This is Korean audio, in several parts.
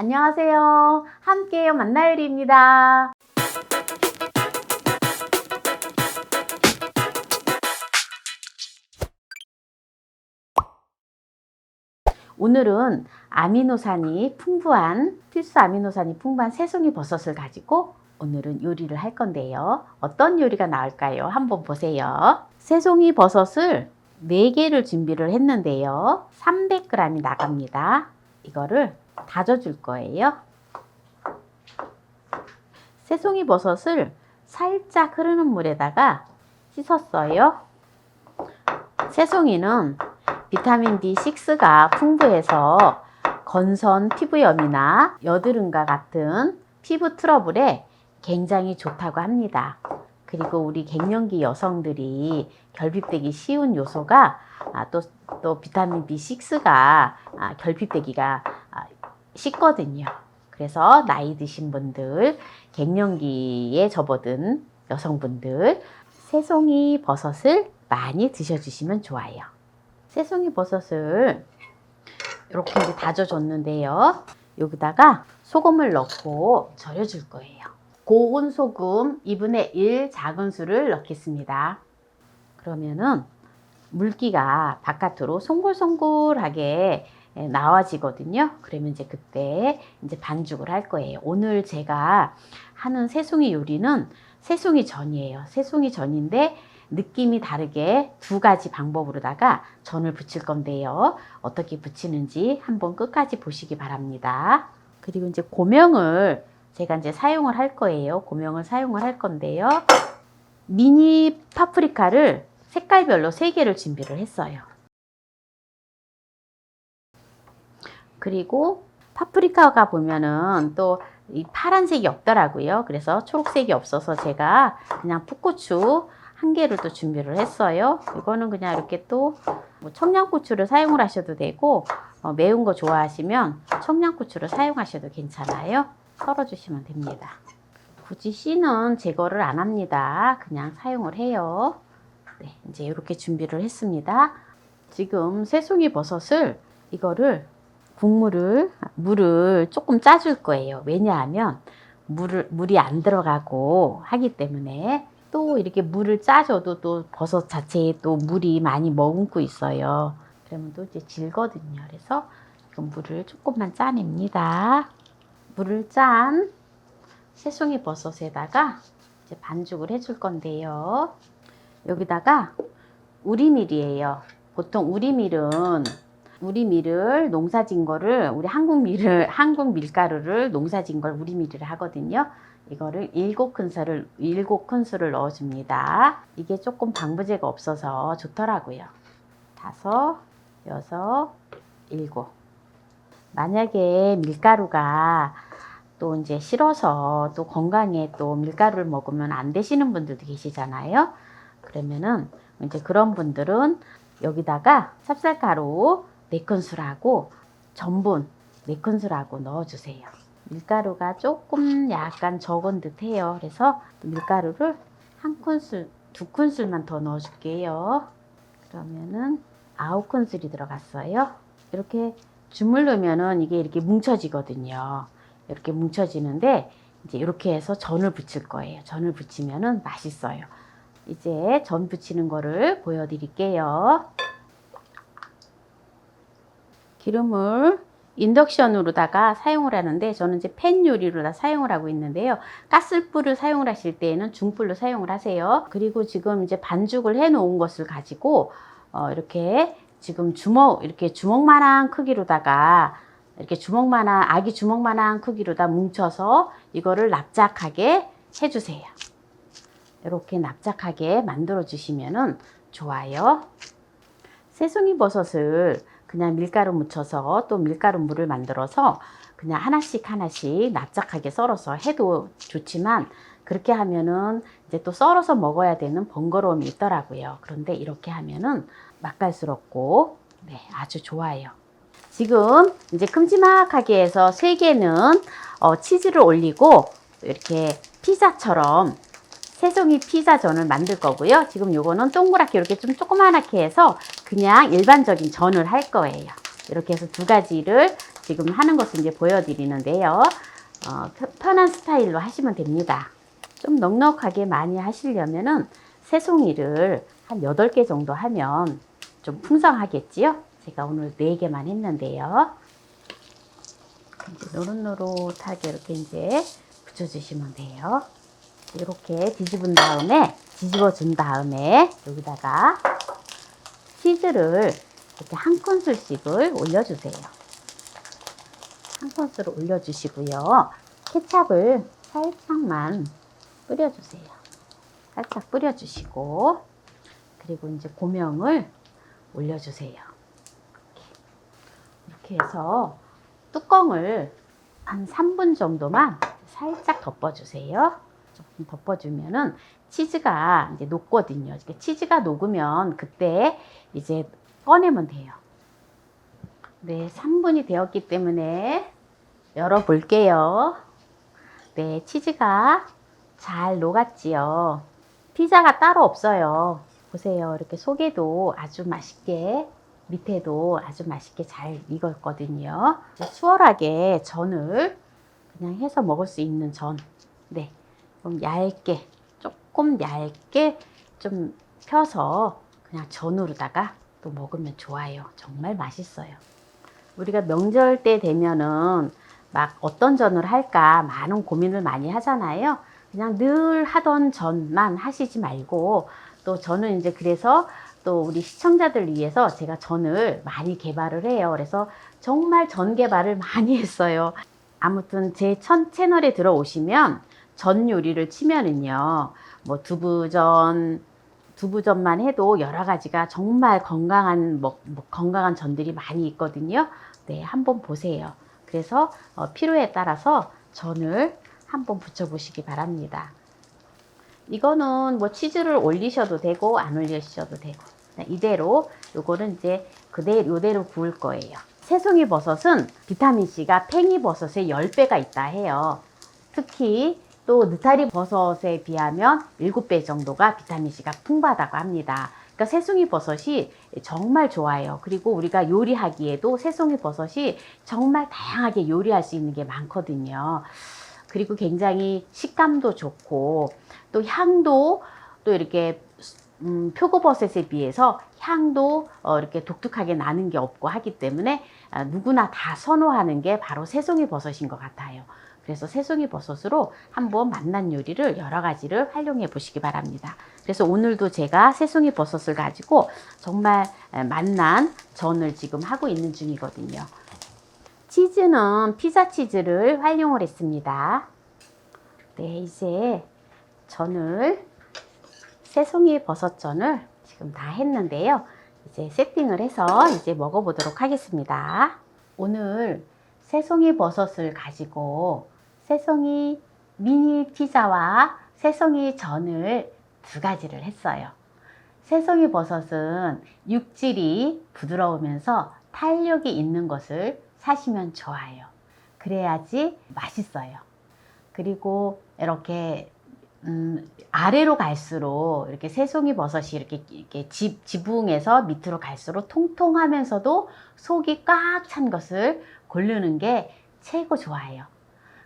안녕하세요. 함께요 만나요리입니다. 오늘은 필수 아미노산이 풍부한 새송이 버섯을 가지고 오늘은 요리를 할 건데요. 어떤 요리가 나올까요? 한번 보세요. 새송이 버섯을 4개를 준비를 했는데요. 300g이 나갑니다. 이거를 다져줄 거예요. 새송이 버섯을 살짝 흐르는 물에다가 씻었어요. 새송이는 비타민 B6가 풍부해서 건선 피부염이나 여드름과 같은 피부 트러블에 굉장히 좋다고 합니다. 그리고 우리 갱년기 여성들이 결핍되기 쉬운 요소가 또 비타민 B6가 결핍되기가 쉽거든요. 그래서 나이 드신 분들, 갱년기에 접어든 여성분들, 새송이 버섯을 많이 드셔주시면 좋아요. 새송이 버섯을 이렇게 이제 다져줬는데요. 여기다가 소금을 넣고 절여줄 거예요. 고운 소금 2분의 1 작은술을 넣겠습니다. 그러면은 물기가 바깥으로 송골송골하게 나와지거든요. 그러면 이제 그때 이제 반죽을 할 거예요. 오늘 제가 하는 새송이 요리는 새송이 전이에요. 새송이 전인데 느낌이 다르게 2가지 방법으로다가 전을 부칠 건데요. 어떻게 부치는지 한번 끝까지 보시기 바랍니다. 그리고 이제 고명을 제가 이제 사용을 할 거예요. 고명을 사용을 할 건데요. 미니 파프리카를 색깔별로 3개를 준비를 했어요. 그리고 파프리카가 보면은 또 이 파란색이 없더라고요. 그래서 초록색이 없어서 제가 그냥 풋고추 1개를 또 준비를 했어요. 이거는 그냥 이렇게 또 뭐 청양고추를 사용을 하셔도 되고 매운 거 좋아하시면 청양고추를 사용하셔도 괜찮아요. 썰어 주시면 됩니다. 굳이 씨는 제거를 안 합니다. 그냥 사용을 해요. 네, 이제 이렇게 준비를 했습니다. 지금 새송이 버섯을 이거를 물을 조금 짜줄 거예요. 왜냐하면 물이 안 들어가고 하기 때문에 또 이렇게 물을 짜줘도 또 버섯 자체에 또 물이 많이 머금고 있어요. 그러면 또 이제 질거든요. 그래서 물을 조금만 짜냅니다. 물을 짠 새송이 버섯에다가 이제 반죽을 해줄 건데요. 여기다가 우리밀이에요. 보통 우리밀을 농사진 거를 우리 한국 밀가루를 농사진 걸 우리밀을 하거든요. 이거를 7큰술을 넣어줍니다. 이게 조금 방부제가 없어서 좋더라고요. 5, 6, 7. 만약에 밀가루가 또 이제 싫어서 또 건강에 또 밀가루를 먹으면 안 되시는 분들도 계시잖아요. 그러면은 이제 그런 분들은 여기다가 찹쌀가루 4큰술하고 전분 4큰술하고 넣어주세요. 밀가루가 조금 약간 적은 듯 해요. 그래서 밀가루를 1큰술, 2큰술만 더 넣어줄게요. 그러면은 9큰술이 들어갔어요. 이렇게 주물르면은 이게 이렇게 뭉쳐지거든요. 이렇게 뭉쳐지는데 이제 이렇게 해서 전을 부칠 거예요. 전을 부치면은 맛있어요. 이제 전 부치는 거를 보여드릴게요. 기름을 인덕션으로다가 사용을 하는데 저는 이제 팬 요리로다 사용을 하고 있는데요. 가스불을 사용을 하실 때에는 중불로 사용을 하세요. 그리고 지금 이제 반죽을 해 놓은 것을 가지고 이렇게 지금 이렇게 주먹만한 크기로다가 이렇게 아기 주먹만한 크기로다 뭉쳐서 이거를 납작하게 해주세요. 이렇게 납작하게 만들어 주시면은 좋아요. 새송이 버섯을 그냥 밀가루 묻혀서 또 밀가루 물을 만들어서 그냥 하나씩 납작하게 썰어서 해도 좋지만 그렇게 하면은 이제 또 썰어서 먹어야 되는 번거로움이 있더라고요. 그런데 이렇게 하면은 맛깔스럽고 네, 아주 좋아요. 지금 이제 큼지막하게 해서 3개는 치즈를 올리고 이렇게 피자처럼 새송이 피자전을 만들 거고요. 지금 요거는 동그랗게 이렇게 좀 조그맣게 해서 그냥 일반적인 전을 할 거예요. 이렇게 해서 2가지를 지금 하는 것을 이제 보여드리는데요. 편한 스타일로 하시면 됩니다. 좀 넉넉하게 많이 하시려면은 새송이를 한 8개 정도 하면 좀 풍성하겠지요? 제가 오늘 4개만 했는데요. 이제 노릇노릇하게 이렇게 이제 붙여주시면 돼요. 이렇게 뒤집은 다음에, 뒤집어 준 다음에 여기다가 치즈를 이렇게 한 큰술씩을 올려주세요. 한 큰술을 올려주시고요. 케찹을 살짝만 뿌려주세요. 살짝 뿌려주시고, 그리고 이제 고명을 올려주세요. 이렇게 해서 뚜껑을 한 3분 정도만 살짝 덮어주세요. 조금 덮어주면은 치즈가 이제 녹거든요. 이렇게 치즈가 녹으면 그때 이제 꺼내면 돼요. 네, 3분이 되었기 때문에 열어볼게요. 네, 치즈가 잘 녹았지요. 피자가 따로 없어요. 보세요. 이렇게 속에도 아주 맛있게, 밑에도 아주 맛있게 잘 익었거든요. 수월하게 전을 그냥 해서 먹을 수 있는 전. 네, 좀 얇게, 조금 얇게 좀 펴서 그냥 전으로다가 또 먹으면 좋아요. 정말 맛있어요. 우리가 명절 때 되면은 막 어떤 전을 할까 많은 고민을 많이 하잖아요. 그냥 늘 하던 전만 하시지 말고, 또 저는 이제 그래서 또 우리 시청자들 위해서 제가 전을 많이 개발을 해요. 그래서 정말 전 개발을 많이 했어요. 아무튼 제 채널에 들어오시면 전 요리를 치면은요, 뭐 두부전만 해도 여러 가지가 정말 건강한 건강한 전들이 많이 있거든요. 네, 한번 보세요. 그래서 필요에 따라서 전을 한번 붙여보시기 바랍니다. 이거는 뭐 치즈를 올리셔도 되고 안 올리셔도 되고, 이대로 요거는 이제 요대로 구울 거예요. 새송이 버섯은 비타민C가 팽이버섯의 10배가 있다 해요. 특히 또 느타리 버섯에 비하면 7배 정도가 비타민C가 풍부하다고 합니다. 그러니까 새송이 버섯이 정말 좋아요. 그리고 우리가 요리하기에도 새송이 버섯이 정말 다양하게 요리할 수 있는 게 많거든요. 그리고 굉장히 식감도 좋고, 또 향도 또 이렇게 표고버섯에 비해서 향도 이렇게 독특하게 나는 게 없고 하기 때문에 누구나 다 선호하는 게 바로 새송이 버섯인 것 같아요. 그래서 새송이 버섯으로 한번 맛난 요리를 여러 가지를 활용해 보시기 바랍니다. 그래서 오늘도 제가 새송이 버섯을 가지고 정말 맛난 전을 지금 하고 있는 중이거든요. 치즈는 피자 치즈를 활용을 했습니다. 네, 이제 새송이 버섯전을 지금 다 했는데요. 이제 세팅을 해서 이제 먹어보도록 하겠습니다. 오늘 새송이 버섯을 가지고 새송이 미니 피자와 새송이 전을 2가지를 했어요. 새송이 버섯은 육질이 부드러우면서 탄력이 있는 것을 사시면 좋아요. 그래야지 맛있어요. 그리고 이렇게 아래로 갈수록 이렇게 새송이 버섯이 이렇게 지붕에서 밑으로 갈수록 통통하면서도 속이 꽉 찬 것을 고르는 게 최고 좋아요.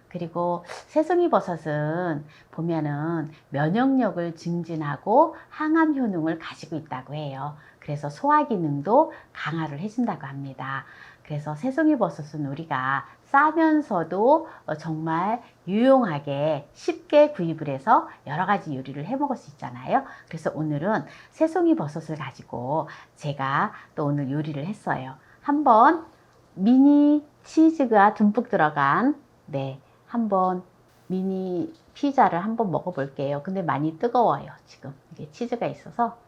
그리고 새송이 버섯은 보면은 면역력을 증진하고 항암 효능을 가지고 있다고 해요. 그래서 소화 기능도 강화를 해준다고 합니다. 그래서 새송이 버섯은 우리가 싸면서도 정말 유용하게 쉽게 구입을 해서 여러 가지 요리를 해 먹을 수 있잖아요. 그래서 오늘은 새송이 버섯을 가지고 제가 또 오늘 요리를 했어요. 한번 미니 치즈가 듬뿍 들어간 한번 미니 피자를 한번 먹어볼게요. 근데 많이 뜨거워요. 지금 이게 치즈가 있어서,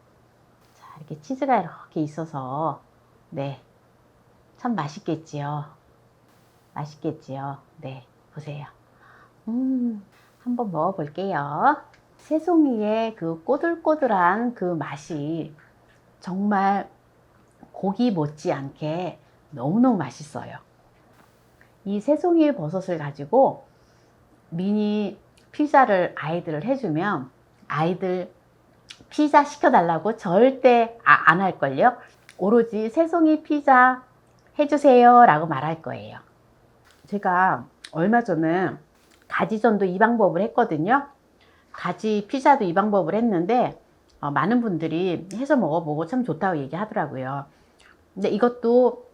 자, 이렇게 치즈가 이렇게 있어서 참 맛있겠지요. 맛있겠지요. 네, 보세요. 한번 먹어볼게요. 새송이의 그 꼬들꼬들한 그 맛이 정말 고기 못지않게 너무너무 맛있어요. 이 새송이 버섯을 가지고 미니 피자를 아이들을 해주면 아이들 피자 시켜달라고 절대 안 할걸요. 오로지 새송이 피자 해주세요 라고 말할 거예요. 제가 얼마 전에 가지전도 이 방법을 했거든요. 가지 피자도 이 방법을 했는데 많은 분들이 해서 먹어보고 참 좋다고 얘기하더라고요. 근데 이것도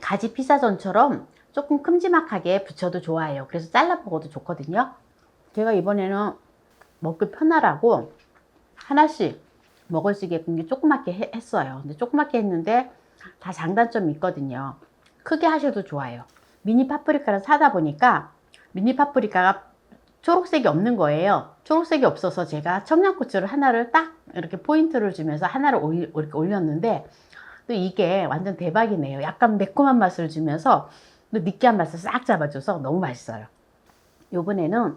가지 피자전처럼 조금 큼지막하게 부쳐도 좋아요. 그래서 잘라 먹어도 좋거든요. 제가 이번에는 먹기 편하라고 하나씩 먹을 수 있게끔 조그맣게 했어요. 근데 조그맣게 했는데 다 장단점이 있거든요. 크게 하셔도 좋아요. 미니 파프리카를 사다 보니까 미니 파프리카가 초록색이 없는 거예요. 초록색이 없어서 제가 청양고추를 하나를 딱 이렇게 포인트를 주면서 하나를 이렇게 올렸는데 또 이게 완전 대박이네요. 약간 매콤한 맛을 주면서 또 느끼한 맛을 싹 잡아줘서 너무 맛있어요. 요번에는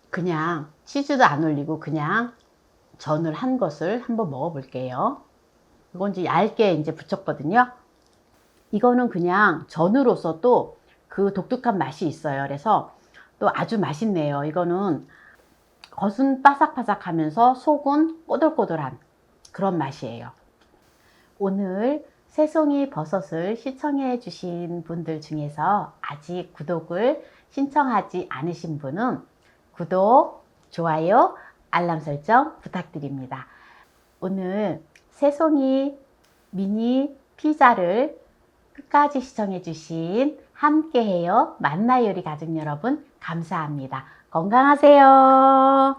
그냥 치즈도 안 올리고 그냥 전을 한 것을 한번 먹어 볼게요. 이건 이제 얇게 이제 붙였거든요. 이거는 그냥 전으로서도 그 독특한 맛이 있어요. 그래서 또 아주 맛있네요. 이거는 겉은 바삭바삭하면서 속은 꼬들꼬들한 그런 맛이에요. 오늘 새송이 버섯을 시청해 주신 분들 중에서 아직 구독을 신청하지 않으신 분은 구독, 좋아요, 알람 설정 부탁드립니다. 오늘 새송이 미니 피자를 끝까지 시청해 주신 함께해요 만나요리 가족 여러분 감사합니다. 건강하세요.